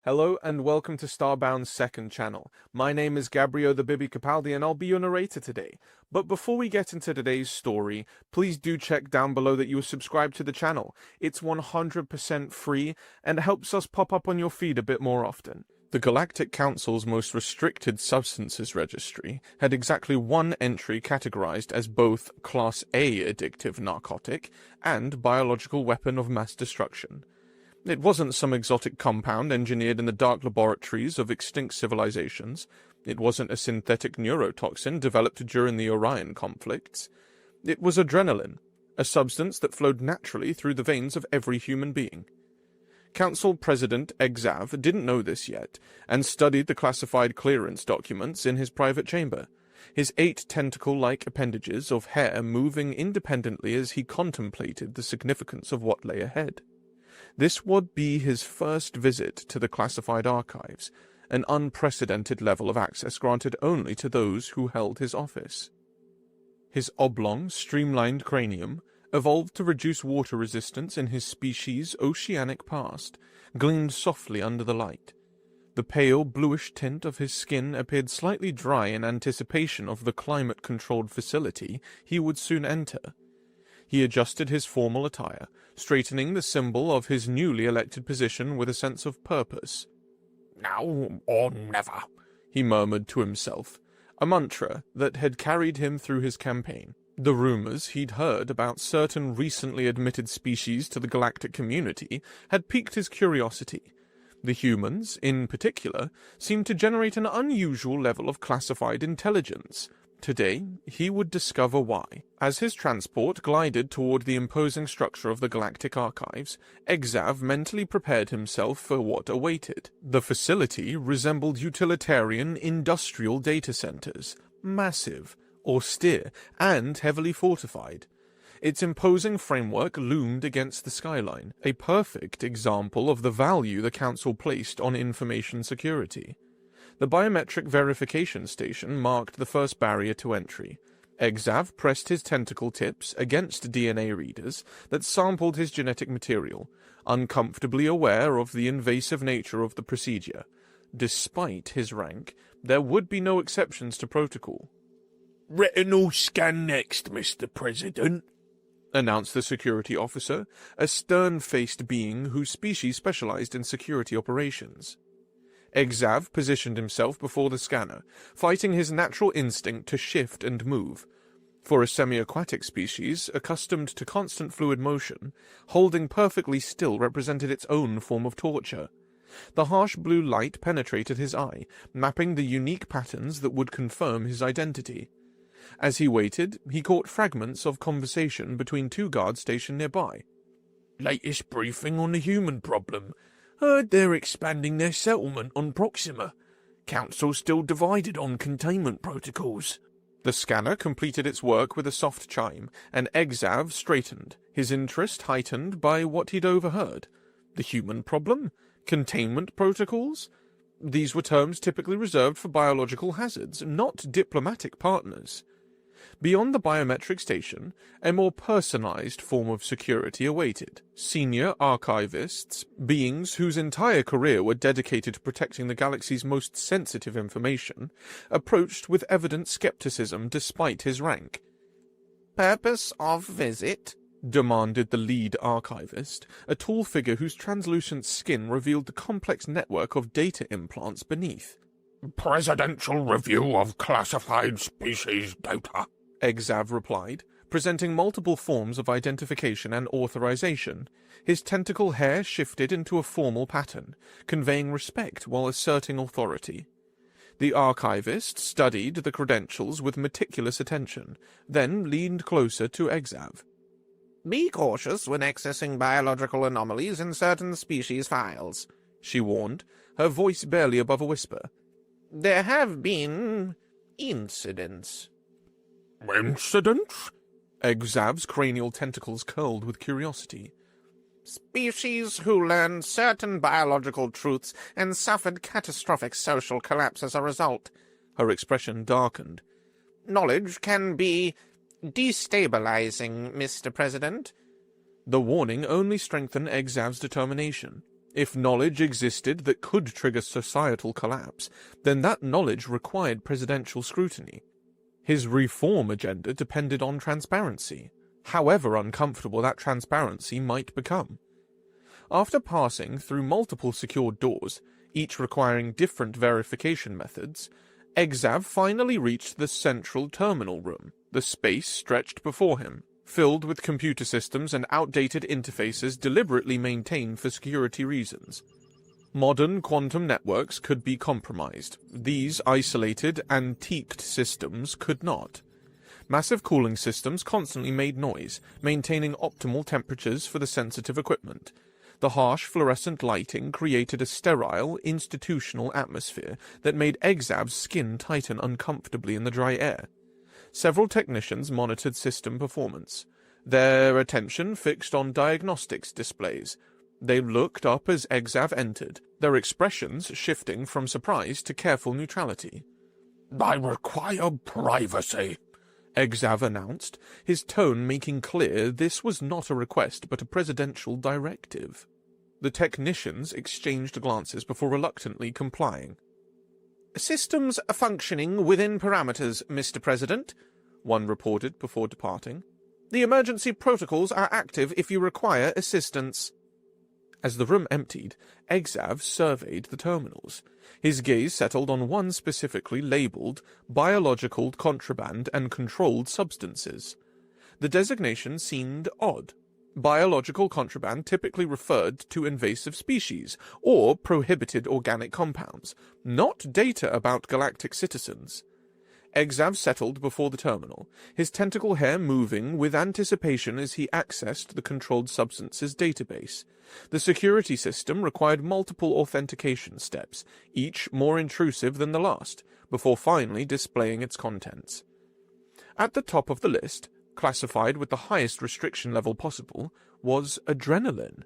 Hello and welcome to Starbound's second channel. My name is Gabriel the Bibi Capaldi and I'll be your narrator today. But before we get into today's story, please do check down below that you are subscribed to the channel. It's 100% free and helps us pop up on your feed a bit more often. The Galactic Council's most restricted substances registry had exactly one entry categorized as both Class A addictive narcotic and biological weapon of mass destruction. It wasn't some exotic compound engineered in the dark laboratories of extinct civilizations. It wasn't a synthetic neurotoxin developed during the Orion conflicts. It was adrenaline, a substance that flowed naturally through the veins of every human being. Council President Exav didn't know this yet, and studied the classified clearance documents in his private chamber, his 8 tentacle-like appendages of hair moving independently as he contemplated the significance of what lay ahead. This would be his first visit to the classified archives, an unprecedented level of access granted only to those who held his office. His oblong, streamlined cranium, evolved to reduce water resistance in his species' oceanic past, gleamed softly under the light. The pale, bluish tint of his skin appeared slightly dry in anticipation of the climate-controlled facility he would soon enter. He adjusted his formal attire, straightening the symbol of his newly elected position with a sense of purpose. "Now or never," he murmured to himself, a mantra that had carried him through his campaign. The rumors he'd heard about certain recently admitted species to the galactic community had piqued his curiosity. The humans, in particular, seemed to generate an unusual level of classified intelligence. Today, he would discover why. As his transport glided toward the imposing structure of the Galactic Archives, Exav mentally prepared himself for what awaited. The facility resembled utilitarian industrial data centers, massive, austere, and heavily fortified. Its imposing framework loomed against the skyline, a perfect example of the value the Council placed on information security. The biometric verification station marked the first barrier to entry. Exav pressed his tentacle tips against DNA readers that sampled his genetic material, uncomfortably aware of the invasive nature of the procedure. Despite his rank, there would be no exceptions to protocol. "Retinal scan next, Mr. President," announced the security officer, a stern-faced being whose species specialized in security operations. Exav positioned himself before the scanner, fighting his natural instinct to shift and move. For a semi-aquatic species, accustomed to constant fluid motion, holding perfectly still represented its own form of torture. The harsh blue light penetrated his eye, mapping the unique patterns that would confirm his identity. As he waited, he caught fragments of conversation between 2 guards stationed nearby. "Latest briefing on the human problem. Heard they're expanding their settlement on Proxima. Council still divided on containment protocols." The scanner completed its work with a soft chime, and Exav straightened, his interest heightened by what he'd overheard. The human problem? Containment protocols? These were terms typically reserved for biological hazards, not diplomatic partners. Beyond the biometric station, a more personalized form of security awaited. Senior archivists, beings whose entire career were dedicated to protecting the galaxy's most sensitive information, approached with evident skepticism despite his rank. "Purpose of visit?" demanded the lead archivist, a tall figure whose translucent skin revealed the complex network of data implants beneath. "Presidential review of classified species data," Exav replied, presenting multiple forms of identification and authorization. His tentacle hair shifted into a formal pattern, conveying respect while asserting authority. The archivist studied the credentials with meticulous attention, then leaned closer to Exav. "Be cautious when accessing biological anomalies in certain species files," she warned, her voice barely above a whisper. "There have been incidents." "Incidents?" Exav's cranial tentacles curled with curiosity. "Species who learned certain biological truths and suffered catastrophic social collapse as a result." Her expression darkened. "Knowledge can be destabilizing, Mr. President." The warning only strengthened Exav's determination. If knowledge existed that could trigger societal collapse, then that knowledge required presidential scrutiny. His reform agenda depended on transparency, however uncomfortable that transparency might become. After passing through multiple secured doors, each requiring different verification methods, Exav finally reached the central terminal room. The space stretched before him, filled with computer systems and outdated interfaces deliberately maintained for security reasons. Modern quantum networks could be compromised. These isolated, antiqued systems could not. Massive cooling systems constantly made noise, maintaining optimal temperatures for the sensitive equipment. The harsh fluorescent lighting created a sterile, institutional atmosphere that made Exav's skin tighten uncomfortably in the dry air. Several technicians monitored system performance, their attention fixed on diagnostics displays. They looked up as Exav entered, their expressions shifting from surprise to careful neutrality. "I require privacy," Exav announced, his tone making clear this was not a request but a presidential directive. The technicians exchanged glances before reluctantly complying. "Systems functioning within parameters, Mr. President," one reported before departing. "The emergency protocols are active if you require assistance." As the room emptied, Exav surveyed the terminals. His gaze settled on one specifically labeled Biological Contraband and Controlled Substances. The designation seemed odd. Biological contraband typically referred to invasive species or prohibited organic compounds, not data about galactic citizens. Exav settled before the terminal, his tentacle hair moving with anticipation as he accessed the Controlled Substances database. The security system required multiple authentication steps, each more intrusive than the last, before finally displaying its contents. At the top of the list, classified with the highest restriction level possible, was adrenaline.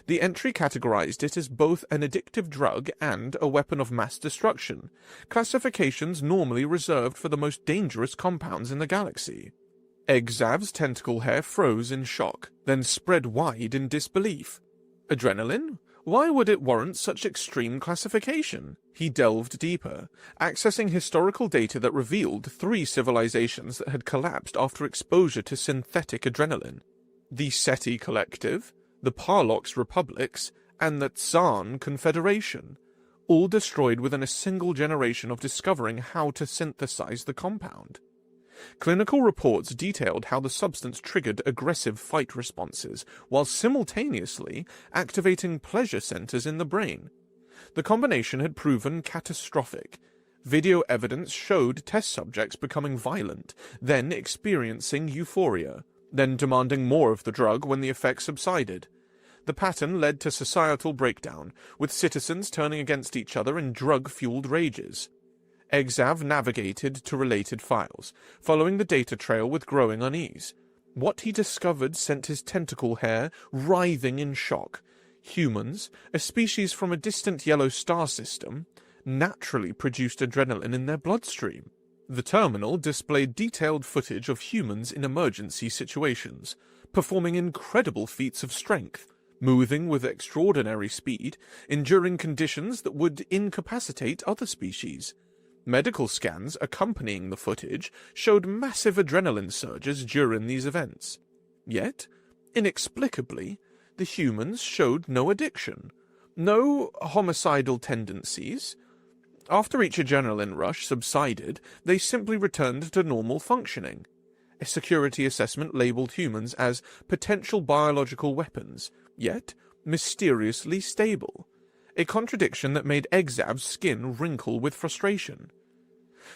The entry categorized it as both an addictive drug and a weapon of mass destruction, classifications normally reserved for the most dangerous compounds in the galaxy. Exav's tentacle hair froze in shock, then spread wide in disbelief. Adrenaline? Why would it warrant such extreme classification? He delved deeper, accessing historical data that revealed 3 civilizations that had collapsed after exposure to synthetic adrenaline. The SETI Collective, the Parlox Republics, and the Tsarn Confederation, all destroyed within a single generation of discovering how to synthesize the compound. Clinical reports detailed how the substance triggered aggressive fight responses, while simultaneously activating pleasure centers in the brain. The combination had proven catastrophic. Video evidence showed test subjects becoming violent, then experiencing euphoria, then demanding more of the drug when the effects subsided. The pattern led to societal breakdown, with citizens turning against each other in drug-fueled rages. Exav navigated to related files, following the data trail with growing unease. What he discovered sent his tentacle hair writhing in shock. Humans, a species from a distant yellow star system, naturally produced adrenaline in their bloodstream. The terminal displayed detailed footage of humans in emergency situations, performing incredible feats of strength, moving with extraordinary speed, enduring conditions that would incapacitate other species. Medical scans accompanying the footage showed massive adrenaline surges during these events. Yet, inexplicably, the humans showed no addiction, no homicidal tendencies. After each adrenaline rush subsided, they simply returned to normal functioning. A security assessment labeled humans as potential biological weapons, yet mysteriously stable. A contradiction that made Exav's skin wrinkle with frustration.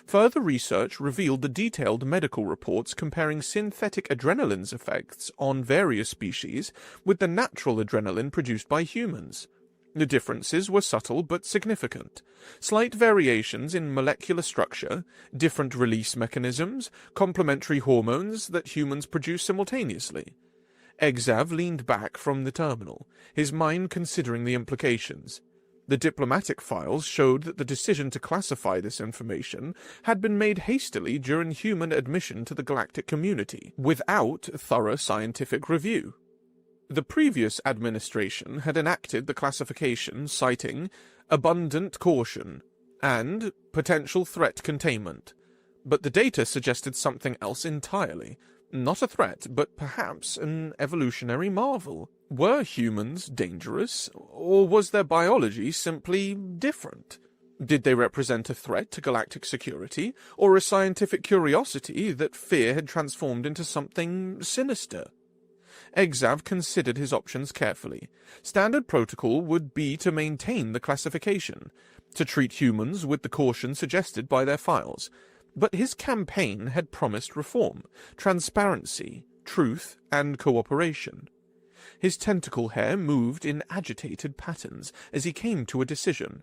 Further research revealed the detailed medical reports comparing synthetic adrenaline's effects on various species with the natural adrenaline produced by humans. The differences were subtle but significant. Slight variations in molecular structure, different release mechanisms, complementary hormones that humans produce simultaneously. Exav leaned back from the terminal, his mind considering the implications. The diplomatic files showed that the decision to classify this information had been made hastily during human admission to the galactic community, without thorough scientific review. The previous administration had enacted the classification citing abundant caution and potential threat containment, but the data suggested something else entirely. Not a threat, but perhaps an evolutionary marvel. Were humans dangerous, or was their biology simply different? Did they represent a threat to galactic security, or a scientific curiosity that fear had transformed into something sinister? Exav considered his options carefully. Standard protocol would be to maintain the classification, to treat humans with the caution suggested by their files. But his campaign had promised reform, transparency, truth, and cooperation. His tentacle hair moved in agitated patterns as he came to a decision.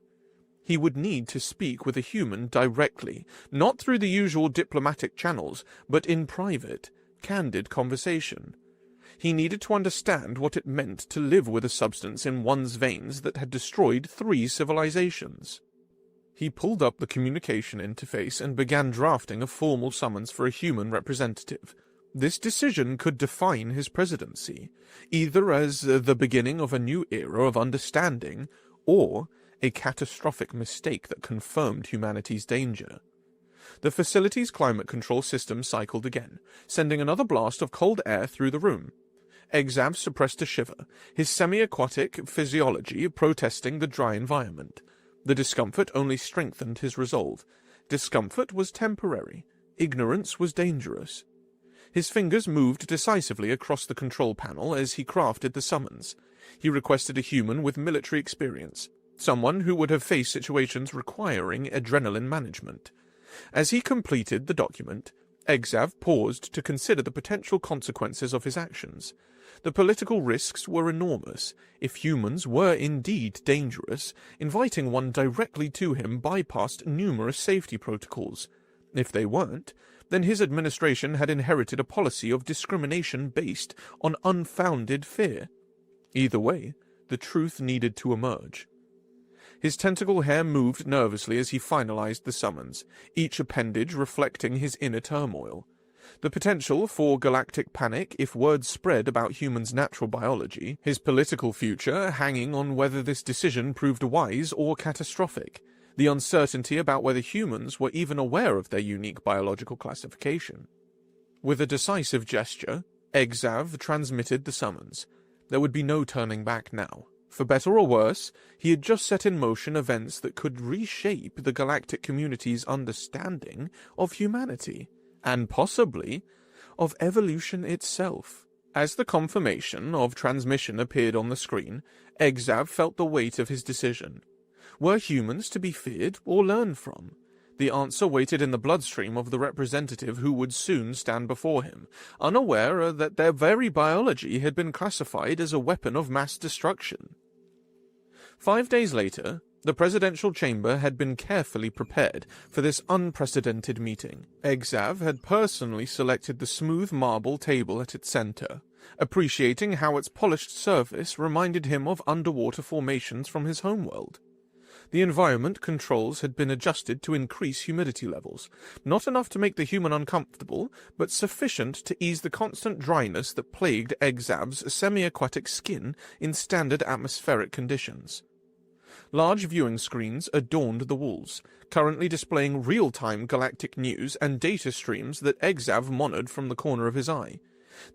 He would need to speak with a human directly, not through the usual diplomatic channels, but in private, candid conversation. He needed to understand what it meant to live with a substance in one's veins that had destroyed 3 civilizations. He pulled up the communication interface and began drafting a formal summons for a human representative. This decision could define his presidency, either as the beginning of a new era of understanding, or a catastrophic mistake that confirmed humanity's danger. The facility's climate control system cycled again, sending another blast of cold air through the room. Exav suppressed a shiver, his semi-aquatic physiology protesting the dry environment. The discomfort only strengthened his resolve. Discomfort was temporary. Ignorance was dangerous. His fingers moved decisively across the control panel as he crafted the summons. He requested a human with military experience, someone who would have faced situations requiring adrenaline management. As he completed the document, Exav paused to consider the potential consequences of his actions. The political risks were enormous. If humans were indeed dangerous, inviting one directly to him bypassed numerous safety protocols. If they weren't, then his administration had inherited a policy of discrimination based on unfounded fear. Either way, the truth needed to emerge. His tentacle hair moved nervously as he finalized the summons, each appendage reflecting his inner turmoil. The potential for galactic panic if word spread about humans' natural biology, his political future hanging on whether this decision proved wise or catastrophic, the uncertainty about whether humans were even aware of their unique biological classification. With a decisive gesture, Exav transmitted the summons. There would be no turning back now. For better or worse, he had just set in motion events that could reshape the galactic community's understanding of humanity, and possibly of evolution itself. As the confirmation of transmission appeared on the screen, Exav felt the weight of his decision. Were humans to be feared or learned from? The answer waited in the bloodstream of the representative who would soon stand before him, unaware that their very biology had been classified as a weapon of mass destruction. 5 days later, the presidential chamber had been carefully prepared for this unprecedented meeting. Exav had personally selected the smooth marble table at its center, appreciating how its polished surface reminded him of underwater formations from his homeworld. The environment controls had been adjusted to increase humidity levels, not enough to make the human uncomfortable, but sufficient to ease the constant dryness that plagued Exav's semi-aquatic skin in standard atmospheric conditions. Large viewing screens adorned the walls, currently displaying real-time galactic news and data streams that Exav monitored from the corner of his eye.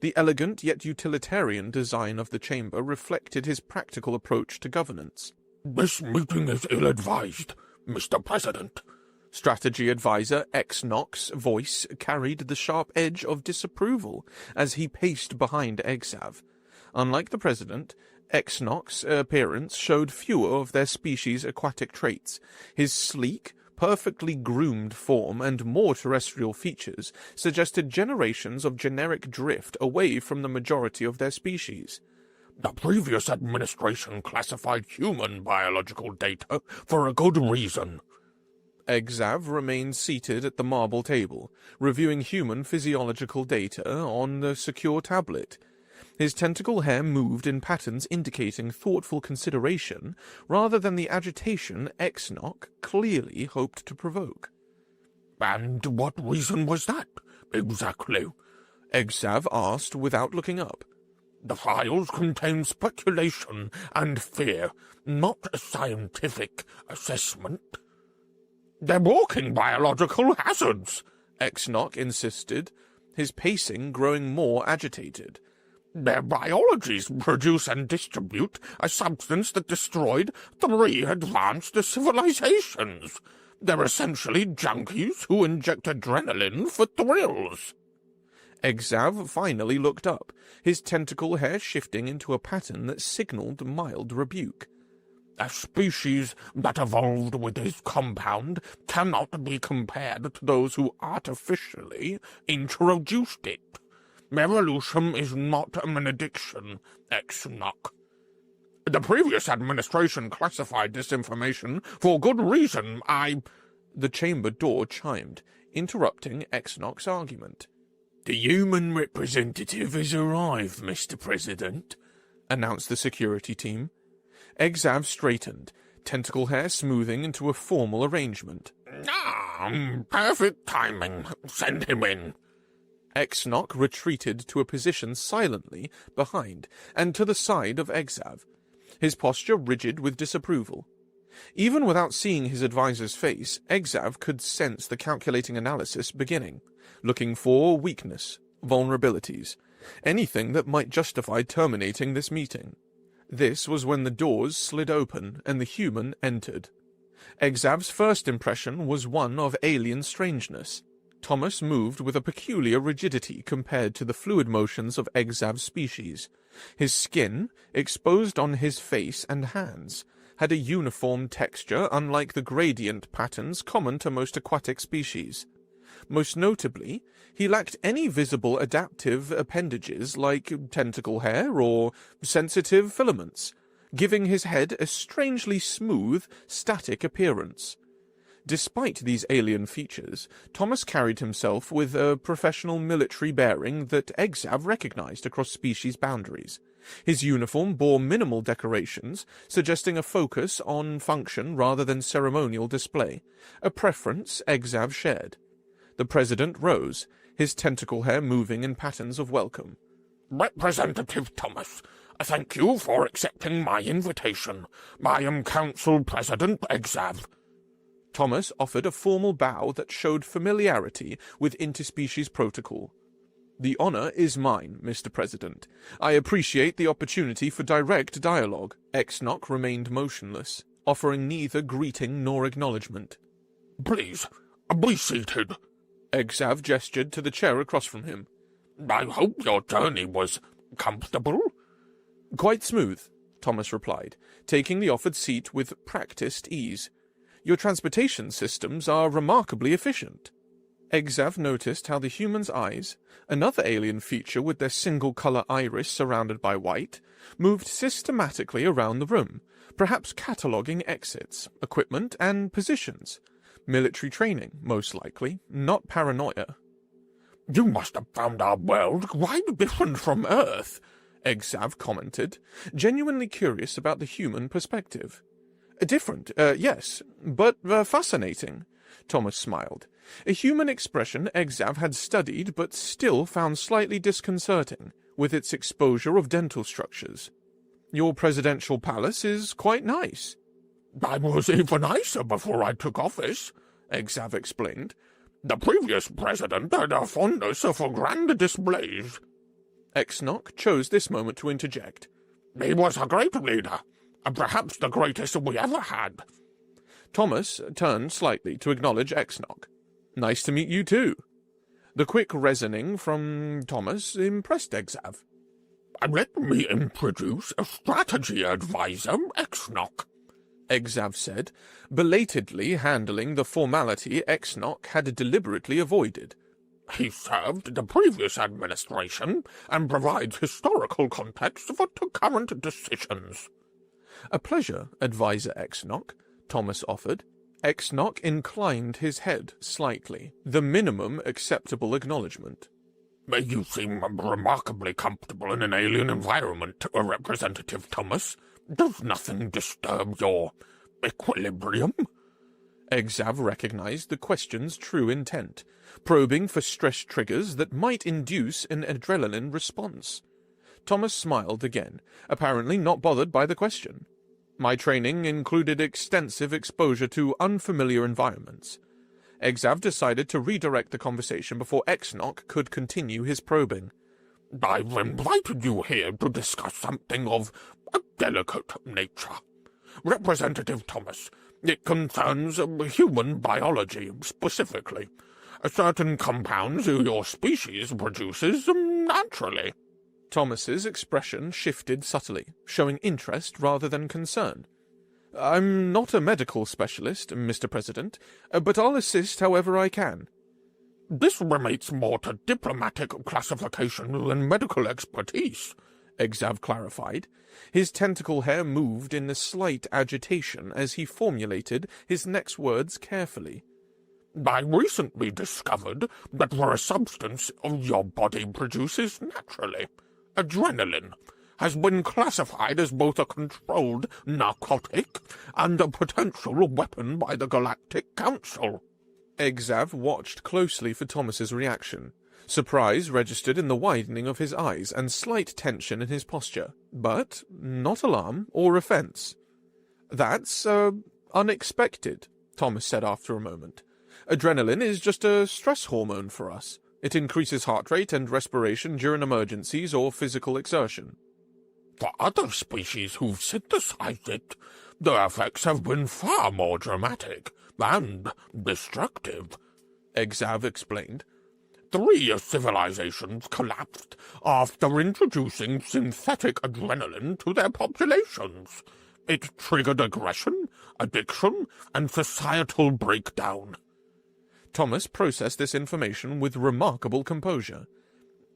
The elegant yet utilitarian design of the chamber reflected his practical approach to governance. This meeting is ill-advised, Mr. President. Strategy advisor Exnov's voice carried the sharp edge of disapproval as he paced behind Exav. Unlike the president, Exnov's appearance showed fewer of their species' aquatic traits. His sleek, perfectly groomed form and more terrestrial features suggested generations of generic drift away from the majority of their species. The previous administration classified human biological data for a good reason. Exav remained seated at the marble table, reviewing human physiological data on the secure tablet. His tentacle hair moved in patterns indicating thoughtful consideration rather than the agitation Exnov clearly hoped to provoke. And what reason was that, exactly? Exav asked without looking up. The files contain speculation and fear, not a scientific assessment. They're walking biological hazards, Exnock insisted, his pacing growing more agitated. Their biologies produce and distribute a substance that destroyed 3 advanced civilizations. They're essentially junkies who inject adrenaline for thrills. Exav finally looked up, his tentacle hair shifting into a pattern that signaled mild rebuke. A species that evolved with this compound cannot be compared to those who artificially introduced it. Evolution is not an addiction, Exnov. The previous administration classified this information for good reason. The chamber door chimed, interrupting Exnock's argument. The human representative has arrived, Mr. President, announced the security team. Exav straightened, tentacle hair smoothing into a formal arrangement. Perfect timing. Send him in. Exnock retreated to a position silently behind and to the side of Exav, his posture rigid with disapproval. Even without seeing his advisor's face, Exav could sense the calculating analysis beginning, looking for weakness, vulnerabilities, anything that might justify terminating this meeting. This was when the doors slid open and the human entered. Exav's first impression was one of alien strangeness. Thomas moved with a peculiar rigidity compared to the fluid motions of Exav's species. His skin, exposed on his face and hands, had a uniform texture unlike the gradient patterns common to most aquatic species. Most notably, he lacked any visible adaptive appendages like tentacle hair or sensitive filaments, giving his head a strangely smooth, static appearance. Despite these alien features, Thomas carried himself with a professional military bearing that Exav recognized across species boundaries. His uniform bore minimal decorations, suggesting a focus on function rather than ceremonial display, a preference Exav shared. The president rose, his tentacle hair moving in patterns of welcome. Representative Thomas, thank you for accepting my invitation. I am Council President Exav. Thomas offered a formal bow that showed familiarity with interspecies protocol. The honor is mine, Mr. President. I appreciate the opportunity for direct dialogue. Exnock remained motionless, offering neither greeting nor acknowledgement. Please, be seated. Exav gestured to the chair across from him. I hope your journey was comfortable? Quite smooth, Thomas replied, taking the offered seat with practiced ease. Your transportation systems are remarkably efficient. Exav noticed how the human's eyes, another alien feature with their single-color iris surrounded by white, moved systematically around the room, perhaps cataloguing exits, equipment, and positions. Military training, most likely, not paranoia. You must have found our world quite different from Earth, Exav commented, genuinely curious about the human perspective. Different, yes, but fascinating, Thomas smiled. A human expression Exav had studied but still found slightly disconcerting, with its exposure of dental structures. Your presidential palace is quite nice. I was even nicer before I took office, Exav explained. The previous president had a fondness for grand displays. Exnock chose this moment to interject. He was a great leader, and perhaps the greatest we ever had. Thomas turned slightly to acknowledge Exnock. Nice to meet you too. The quick reasoning from Thomas impressed Exav. Let me introduce a strategy advisor, Exnov, Exav said, belatedly handling the formality Exnock had deliberately avoided. He served the previous administration and provides historical context for current decisions. A pleasure, Advisor Exnock, Thomas offered. Exnock inclined his head slightly, the minimum acceptable acknowledgement. You seem remarkably comfortable in an alien environment, Representative Thomas. Does nothing disturb your equilibrium? Exav recognized the question's true intent, probing for stress triggers that might induce an adrenaline response. Thomas smiled again, apparently not bothered by the question. My training included extensive exposure to unfamiliar environments. Exav decided to redirect the conversation before Exnov could continue his probing. I've invited you here to discuss something of a delicate nature. Representative Thomas, it concerns human biology, specifically. Certain compounds your species produces naturally. Thomas's expression shifted subtly, showing interest rather than concern. I'm not a medical specialist, Mr. President, but I'll assist however I can. This relates more to diplomatic classification than medical expertise, Exav clarified. His tentacle hair moved in a slight agitation as he formulated his next words carefully. I recently discovered that for a substance your body produces naturally, adrenaline, has been classified as both a controlled narcotic and a potential weapon by the Galactic Council. Exav watched closely for Thomas's reaction. Surprise registered in the widening of his eyes and slight tension in his posture, but not alarm or offense. That's, unexpected, Thomas said after a moment. Adrenaline is just a stress hormone for us. It increases heart rate and respiration during emergencies or physical exertion. For other species who've synthesized it, the effects have been far more dramatic and destructive, Exav explained. 3 civilizations collapsed after introducing synthetic adrenaline to their populations. It triggered aggression, addiction, and societal breakdown. Thomas processed this information with remarkable composure.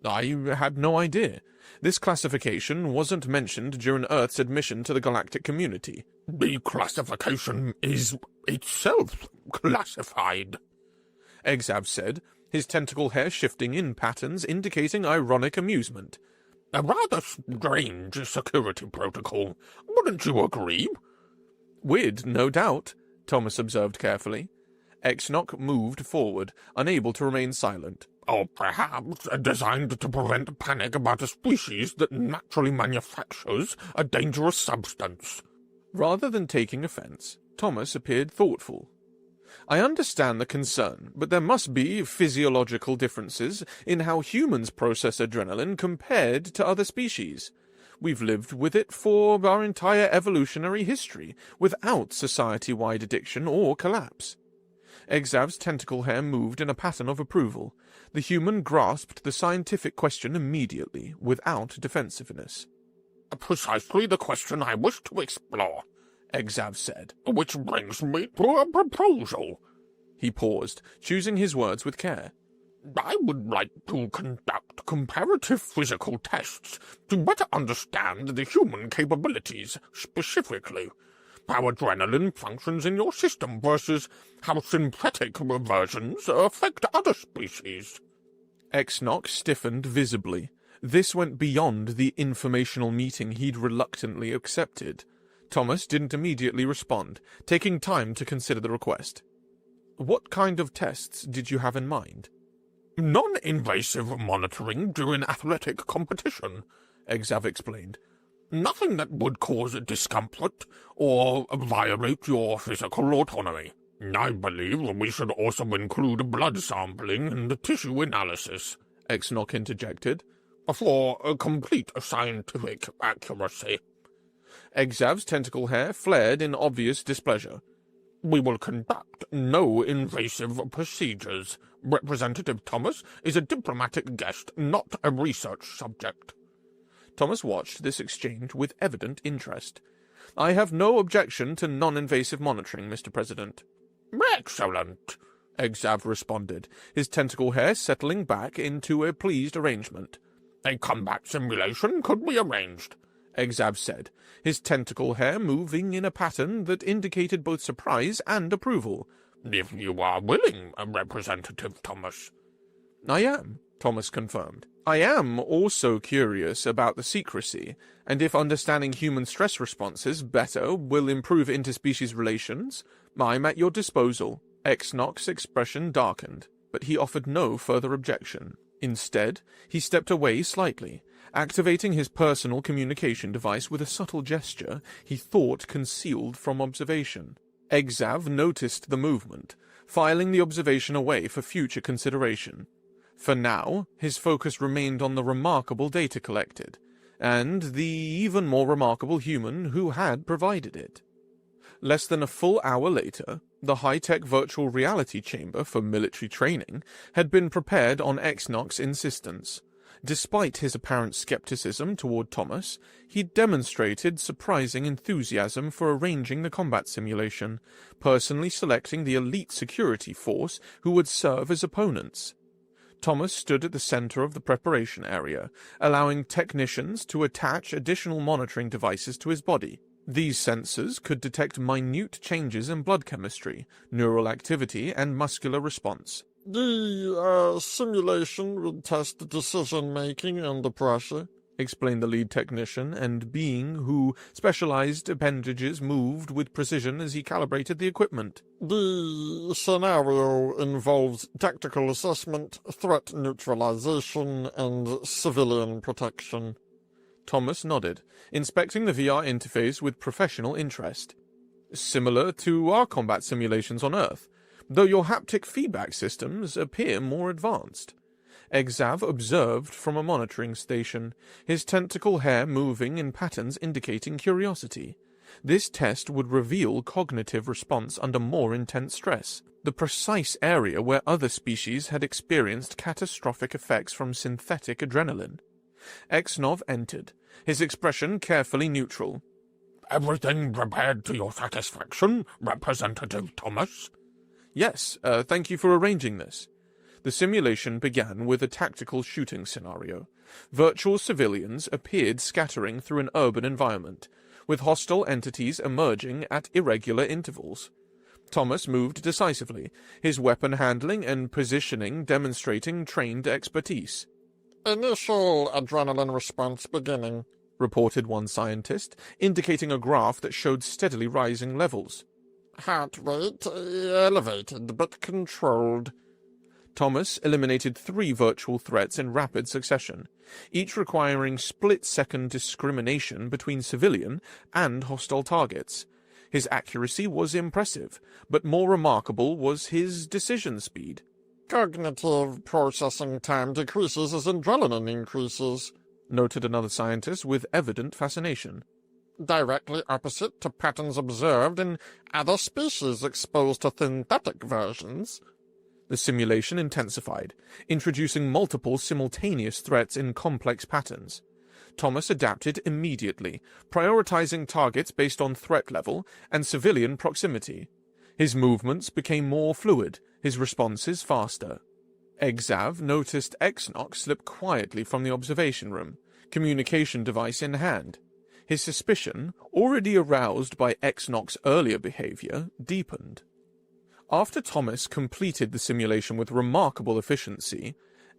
I had no idea. This classification wasn't mentioned during Earth's admission to the galactic community. The classification is itself classified, Exav said, his tentacle hair shifting in patterns indicating ironic amusement. A rather strange security protocol, wouldn't you agree? Weird, no doubt, Thomas observed carefully. Exnov moved forward, unable to remain silent. Or perhaps designed to prevent panic about a species that naturally manufactures a dangerous substance. Rather than taking offense, Thomas appeared thoughtful. I understand the concern, but there must be physiological differences in how humans process adrenaline compared to other species. We've lived with it for our entire evolutionary history, without society-wide addiction or collapse. Exav's tentacle hair moved in a pattern of approval. The human grasped the scientific question immediately, without defensiveness. Precisely the question I wish to explore, Exav said. Which brings me to a proposal. He paused, choosing his words with care. I would like to conduct comparative physical tests to better understand the human capabilities, specifically how adrenaline functions in your system versus how synthetic versions affect other species. Exnov stiffened visibly. This went beyond the informational meeting he'd reluctantly accepted. Thomas didn't immediately respond, taking time to consider the request. What kind of tests did you have in mind? Non-invasive monitoring during athletic competition, Exav explained. Nothing that would cause discomfort or violate your physical autonomy. I believe we should also include blood sampling and tissue analysis, Exnov interjected. For a complete scientific accuracy. Exav's tentacle hair flared in obvious displeasure. We will conduct no invasive procedures. Representative Thomas is a diplomatic guest, not a research subject. Thomas watched this exchange with evident interest. I have no objection to non-invasive monitoring, Mr. President. Excellent, Exav responded, his tentacle hair settling back into a pleased arrangement. A combat simulation could be arranged, Exav said, his tentacle hair moving in a pattern that indicated both surprise and approval. If you are willing, Representative Thomas. I am, Thomas confirmed. I am also curious about the secrecy, and if understanding human stress responses better will improve interspecies relations, I'm at your disposal. Exnov's expression darkened, but he offered no further objection. Instead, he stepped away slightly, activating his personal communication device with a subtle gesture he thought concealed from observation. Exav noticed the movement, filing the observation away for future consideration. For now, his focus remained on the remarkable data collected, and the even more remarkable human who had provided it. Less than a full hour later, the high-tech virtual reality chamber for military training had been prepared on Exnok's insistence. Despite his apparent skepticism toward Thomas, he demonstrated surprising enthusiasm for arranging the combat simulation, personally selecting the elite security force who would serve as opponents. Thomas stood at the center of the preparation area, allowing technicians to attach additional monitoring devices to his body. These sensors could detect minute changes in blood chemistry, neural activity, and muscular response. The simulation would test decision-making under pressure, explained the lead technician, and being who specialized appendages moved with precision as he calibrated the equipment. The scenario involves tactical assessment, threat neutralization, and civilian protection. Thomas nodded, inspecting the VR interface with professional interest. Similar to our combat simulations on Earth, though your haptic feedback systems appear more advanced. Exav observed from a monitoring station, his tentacle hair moving in patterns indicating curiosity. This test would reveal cognitive response under more intense stress, the precise area where other species had experienced catastrophic effects from synthetic adrenaline. Exnov entered, his expression carefully neutral. Everything prepared to your satisfaction, Representative Thomas? Yes, thank you for arranging this. The simulation began with a tactical shooting scenario. Virtual civilians appeared scattering through an urban environment, with hostile entities emerging at irregular intervals. Thomas moved decisively, his weapon handling and positioning demonstrating trained expertise. Initial adrenaline response beginning, reported one scientist, indicating a graph that showed steadily rising levels. Heart rate elevated but controlled. Thomas eliminated 3 virtual threats in rapid succession, each requiring split-second discrimination between civilian and hostile targets. His accuracy was impressive, but more remarkable was his decision speed. Cognitive processing time decreases as adrenaline increases, noted another scientist with evident fascination. Directly opposite to patterns observed in other species exposed to synthetic versions. The simulation intensified, introducing multiple simultaneous threats in complex patterns. Thomas adapted immediately, prioritizing targets based on threat level and civilian proximity. His movements became more fluid, his responses faster. Exav noticed Exnok slip quietly from the observation room, communication device in hand. His suspicion, already aroused by Exnok's earlier behavior, deepened. After Thomas completed the simulation with remarkable efficiency,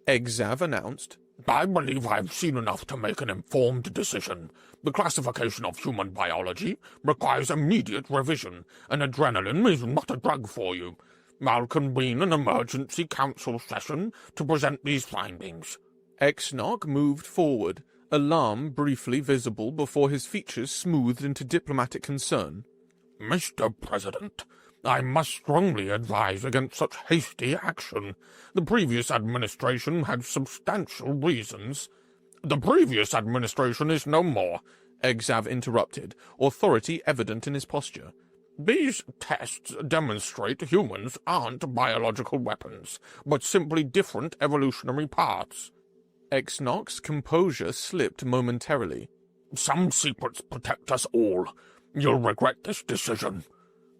Exav announced, I believe I've seen enough to make an informed decision. The classification of human biology requires immediate revision, and adrenaline is not a drug for you. I'll convene an emergency council session to present these findings. Exnok moved forward, alarm briefly visible before his features smoothed into diplomatic concern. Mr. President, I must strongly advise against such hasty action. The previous administration had substantial reasons. The previous administration is no more, Exav interrupted, authority evident in his posture. These tests demonstrate humans aren't biological weapons, but simply different evolutionary paths. Exnok's composure slipped momentarily. Some secrets protect us all. You'll regret this decision.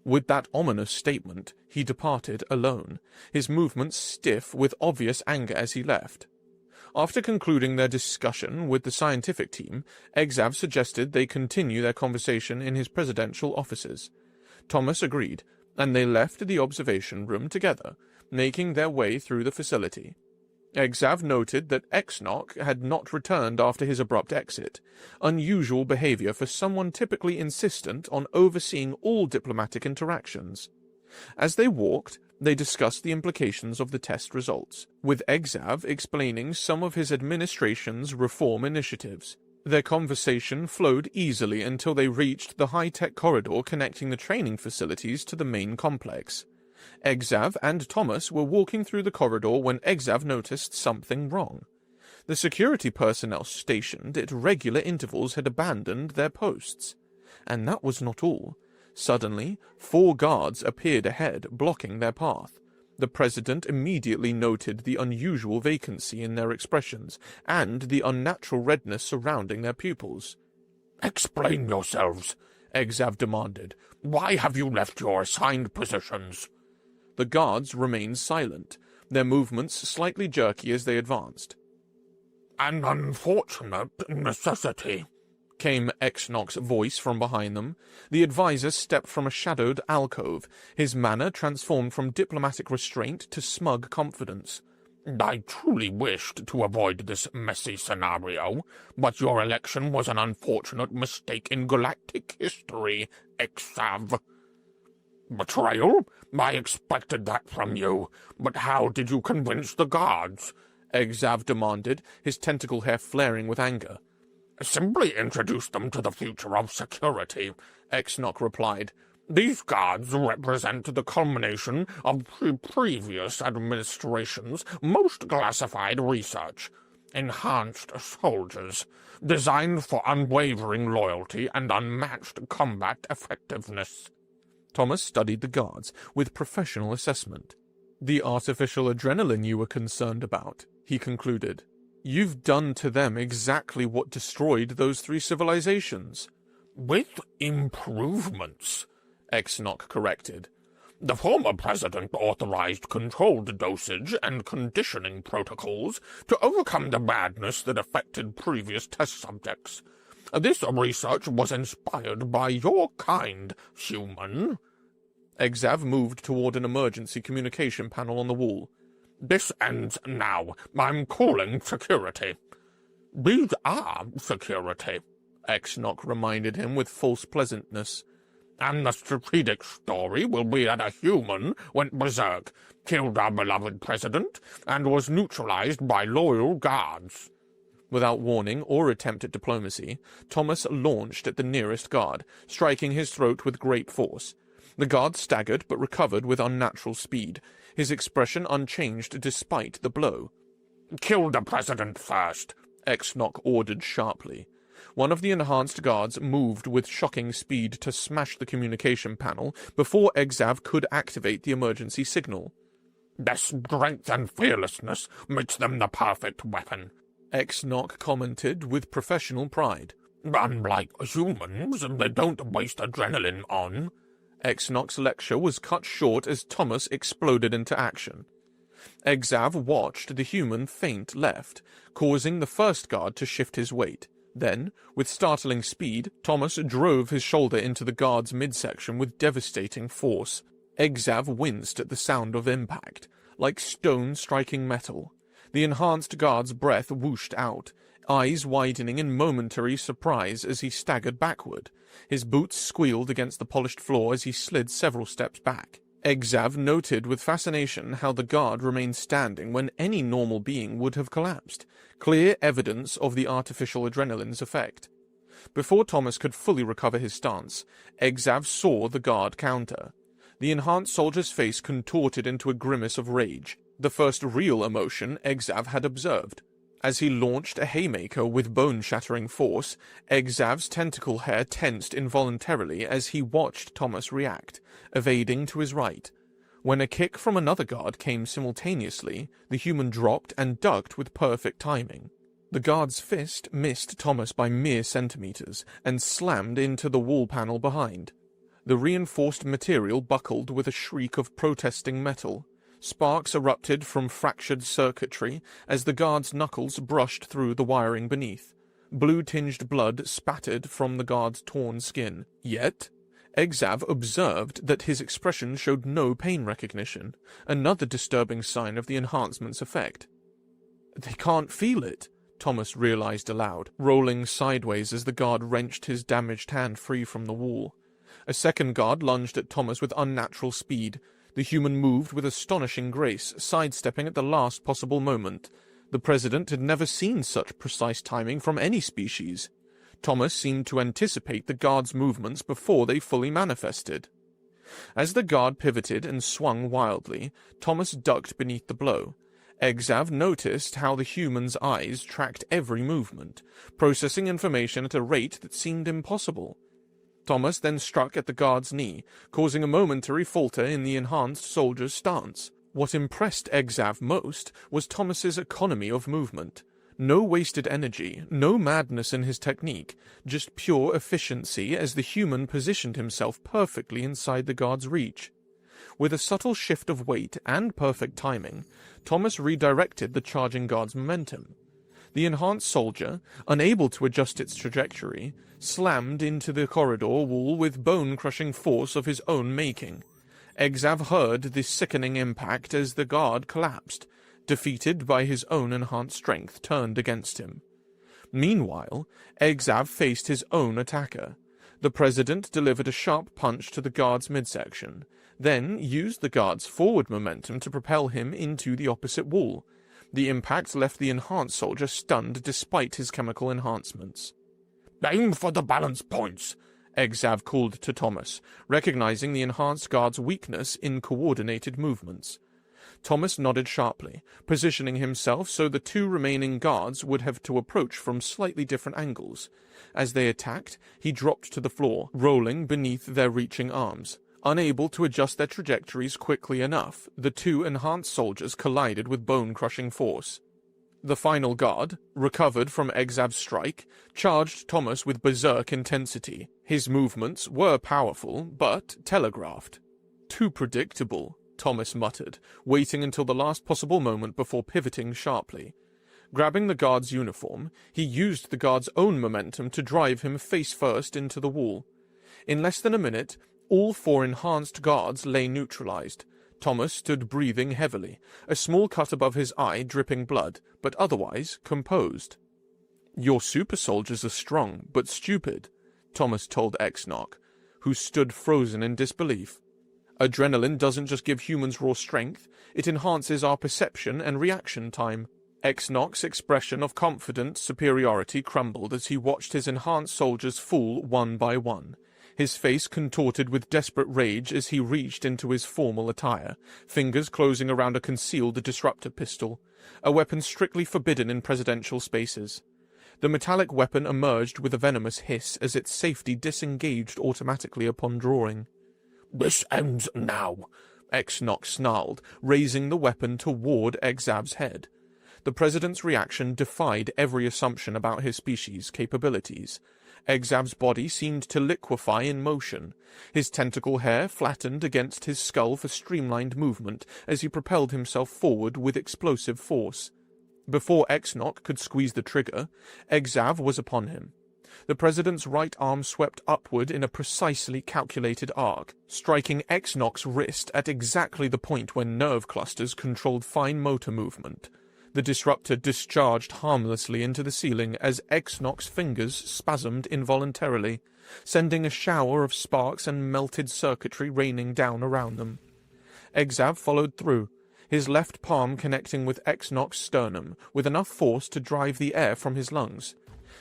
With that ominous statement, he departed alone, his movements stiff with obvious anger as he left. After concluding their discussion with the scientific team, Exav suggested they continue their conversation in his presidential offices. Thomas agreed, and they left the observation room together, making their way through the facility. Exav noted that Exnok had not returned after his abrupt exit, unusual behavior for someone typically insistent on overseeing all diplomatic interactions. As they walked, They discussed the implications of the test results, with Exav explaining some of his administration's reform initiatives. Their conversation flowed easily until they reached the high-tech corridor connecting the training facilities to the main complex. Exav and Thomas were walking through the corridor when Exav noticed something wrong. The security personnel stationed at regular intervals had abandoned their posts. And that was not all. Suddenly, 4 guards appeared ahead, blocking their path. The president immediately noted the unusual vacancy in their expressions, and the unnatural redness surrounding their pupils. "Explain yourselves," Exav demanded. "Why have you left your assigned positions?" The guards remained silent, their movements slightly jerky as they advanced. "An unfortunate necessity," came Exnok's voice from behind them. The advisor stepped from a shadowed alcove, his manner transformed from diplomatic restraint to smug confidence. "I truly wished to avoid this messy scenario, but your election was an unfortunate mistake in galactic history, Exav." "Betrayal? I expected that from you, but how did you convince the guards?" Exav demanded, his tentacle hair flaring with anger. "Simply introduce them to the future of security," Exnok replied. "These guards represent the culmination of previous administration's most classified research. Enhanced soldiers, designed for unwavering loyalty and unmatched combat effectiveness." Thomas studied the guards with professional assessment. "The artificial adrenaline you were concerned about," he concluded. "You've done to them exactly what destroyed those 3 civilizations." "With improvements," Exnok corrected. "The former president authorized controlled dosage and conditioning protocols to overcome the madness that affected previous test subjects. This research was inspired by your kind, human." Exav moved toward an emergency communication panel on the wall. "This ends now. I'm calling security." "These are security," Exnok reminded him with false pleasantness. "And the strategic story will be that a human went berserk, killed our beloved president, and was neutralized by loyal guards." Without warning or attempt at diplomacy, Thomas launched at the nearest guard, striking his throat with great force. The guard staggered but recovered with unnatural speed, his expression unchanged despite the blow. "Kill the president first," Exnok ordered sharply. One of the enhanced guards moved with shocking speed to smash the communication panel before Exav could activate the emergency signal. "Their strength and fearlessness makes them the perfect weapon," Exnok commented with professional pride. "Unlike humans, they don't waste adrenaline on." Exnok's lecture was cut short as Thomas exploded into action. Exav watched the human faint left, causing the first guard to shift his weight. Then, with startling speed, Thomas drove his shoulder into the guard's midsection with devastating force. Exav winced at the sound of impact, like stone striking metal. The enhanced guard's breath whooshed out, eyes widening in momentary surprise as he staggered backward. His boots squealed against the polished floor as he slid several steps back. Exav noted with fascination how the guard remained standing when any normal being would have collapsed, clear evidence of the artificial adrenaline's effect. Before Thomas could fully recover his stance, Exav saw the guard counter. The enhanced soldier's face contorted into a grimace of rage, the first real emotion Exav had observed. As he launched a haymaker with bone-shattering force, Exav's tentacle hair tensed involuntarily as he watched Thomas react, evading to his right. When a kick from another guard came simultaneously, the human dropped and ducked with perfect timing. The guard's fist missed Thomas by mere centimeters and slammed into the wall panel behind. The reinforced material buckled with a shriek of protesting metal. Sparks erupted from fractured circuitry as the guard's knuckles brushed through the wiring beneath. Blue-tinged blood spattered from the guard's torn skin. Yet, Exav observed that his expression showed no pain recognition, another disturbing sign of the enhancement's effect. "They can't feel it," Thomas realized aloud, rolling sideways as the guard wrenched his damaged hand free from the wall. A second guard lunged at Thomas with unnatural speed. The human moved with astonishing grace, sidestepping at the last possible moment. The president had never seen such precise timing from any species. Thomas seemed to anticipate the guard's movements before they fully manifested. As the guard pivoted and swung wildly, Thomas ducked beneath the blow. Exav noticed how the human's eyes tracked every movement, processing information at a rate that seemed impossible. Thomas then struck at the guard's knee, causing a momentary falter in the enhanced soldier's stance. What impressed Exav most was Thomas's economy of movement. No wasted energy, no madness in his technique, just pure efficiency as the human positioned himself perfectly inside the guard's reach. With a subtle shift of weight and perfect timing, Thomas redirected the charging guard's momentum. The enhanced soldier, unable to adjust its trajectory, slammed into the corridor wall with bone-crushing force of his own making. Exav heard the sickening impact as the guard collapsed, defeated by his own enhanced strength turned against him. Meanwhile, Exav faced his own attacker. The president delivered a sharp punch to the guard's midsection, then used the guard's forward momentum to propel him into the opposite wall. The impact left the enhanced soldier stunned despite his chemical enhancements. Aim for the balance points, Exav called to Thomas, recognizing the enhanced guard's weakness in coordinated movements. Thomas nodded sharply, positioning himself so the two remaining guards would have to approach from slightly different angles. As they attacked, he dropped to the floor, rolling beneath their reaching arms. Unable to adjust their trajectories quickly enough, the two enhanced soldiers collided with bone-crushing force. The final guard, recovered from Exav's strike, charged Thomas with berserk intensity. His movements were powerful, but telegraphed. Too predictable, Thomas muttered, waiting until the last possible moment before pivoting sharply. Grabbing the guard's uniform, he used the guard's own momentum to drive him face-first into the wall. In less than a minute, all four enhanced guards lay neutralized. Thomas stood breathing heavily, a small cut above his eye dripping blood, but otherwise composed. "Your super soldiers are strong, but stupid," Thomas told Exnov, who stood frozen in disbelief. "Adrenaline doesn't just give humans raw strength, it enhances our perception and reaction time." Exnov's expression of confident superiority crumbled as he watched his enhanced soldiers fall one by one. His face contorted with desperate rage as he reached into his formal attire, fingers closing around a concealed disruptor pistol, a weapon strictly forbidden in presidential spaces. The metallic weapon emerged with a venomous hiss as its safety disengaged automatically upon drawing. "This ends now," Exnov snarled, raising the weapon toward Exav's head. The president's reaction defied every assumption about his species' capabilities. Exav's body seemed to liquefy in motion. His tentacle hair flattened against his skull for streamlined movement as he propelled himself forward with explosive force. Before Exnov could squeeze the trigger, Exav was upon him. The president's right arm swept upward in a precisely calculated arc, striking Exnov's wrist at exactly the point where nerve clusters controlled fine motor movement. The disruptor discharged harmlessly into the ceiling as Exnov's fingers spasmed involuntarily, sending a shower of sparks and melted circuitry raining down around them. Exav followed through, his left palm connecting with Exnov's sternum, with enough force to drive the air from his lungs.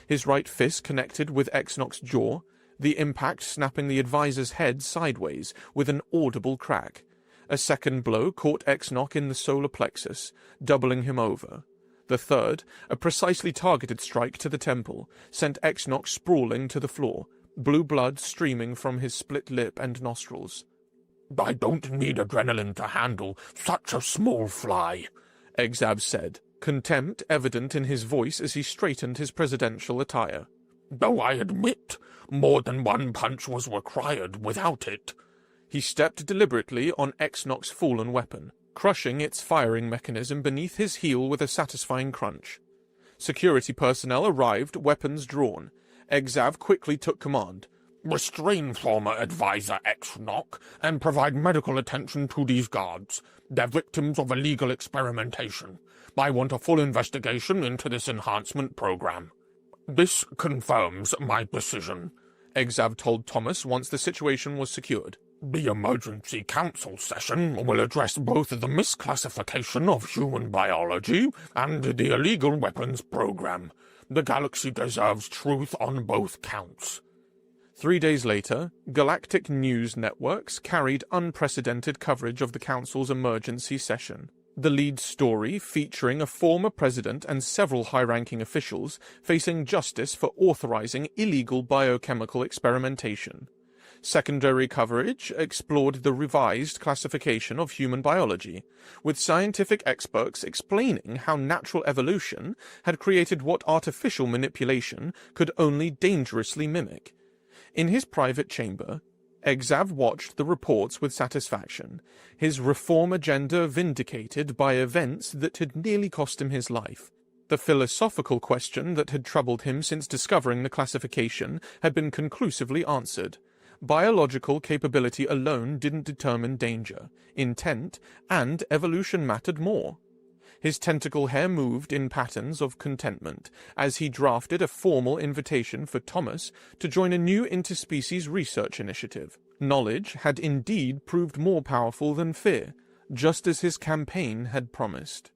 His right fist connected with Exnov's jaw, the impact snapping the advisor's head sideways with an audible crack. A second blow caught Exnov in the solar plexus, doubling him over. The third, a precisely targeted strike to the temple, sent Exnov sprawling to the floor, blue blood streaming from his split lip and nostrils. "I don't need adrenaline to handle such a small fly," Exav said, contempt evident in his voice as he straightened his presidential attire. "Though I admit more than one punch was required without it." He stepped deliberately on Exnov's fallen weapon, crushing its firing mechanism beneath his heel with a satisfying crunch. Security personnel arrived, weapons drawn. Exav quickly took command. "Restrain former advisor Exnov and provide medical attention to these guards. They're victims of illegal experimentation. I want a full investigation into this enhancement program." "This confirms my decision," Exav told Thomas once the situation was secured. The emergency council session will address both the misclassification of human biology and the illegal weapons program. The galaxy deserves truth on both counts. 3 days later, Galactic news networks carried unprecedented coverage of the Council's emergency session. The lead story featuring a former president and several high-ranking officials facing justice for authorizing illegal biochemical experimentation. Secondary coverage explored the revised classification of human biology, with scientific experts explaining how natural evolution had created what artificial manipulation could only dangerously mimic. In his private chamber, Exav watched the reports with satisfaction, his reform agenda vindicated by events that had nearly cost him his life. The philosophical question that had troubled him since discovering the classification had been conclusively answered. Biological capability alone didn't determine danger. Intent and evolution mattered more. His tentacle hair moved in patterns of contentment as he drafted a formal invitation for Thomas to join a new interspecies research initiative. Knowledge had indeed proved more powerful than fear, just as his campaign had promised.